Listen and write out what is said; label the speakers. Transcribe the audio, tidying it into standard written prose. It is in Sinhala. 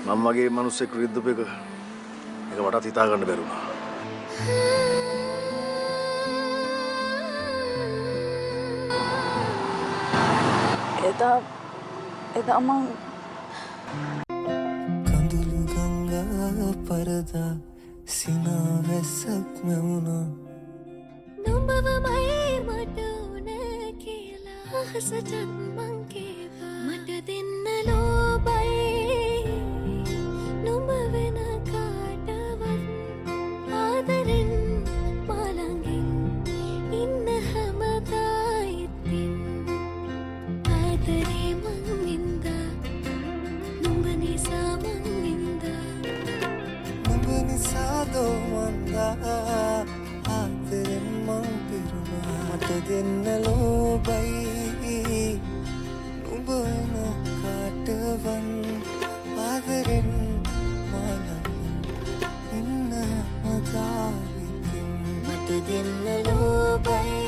Speaker 1: මම වගේ මිනිස්සෙක් විද්දුප එක වටත් හිතා ගන්න බැරි වුණා.
Speaker 2: එදා මං
Speaker 3: කඳුළු ගංගා පරදා සිනාවැස්සක් මැවුණා
Speaker 4: නුඹවමයි මට උන කියලා අහසටත් මං කේවා මට දෙන්න ලෝබයි නුඹ වෙන කාටවත් ආදරෙන් මාළඟින් ඉන්න හැමදා ඉතින් ආදරේ මං වින්දා නුඹ නිසා මං වින්දා
Speaker 3: නුඹ නිසා දෝමන්දා ආදරෙන් මං පිරුණා මට දෙන්න ලෝබයි නුඹ වෙන කාටවන් ආදරෙන් මාළඟින් ඉන්න හැමදා ඉතින්
Speaker 4: මට දෙන්න ලෝබයි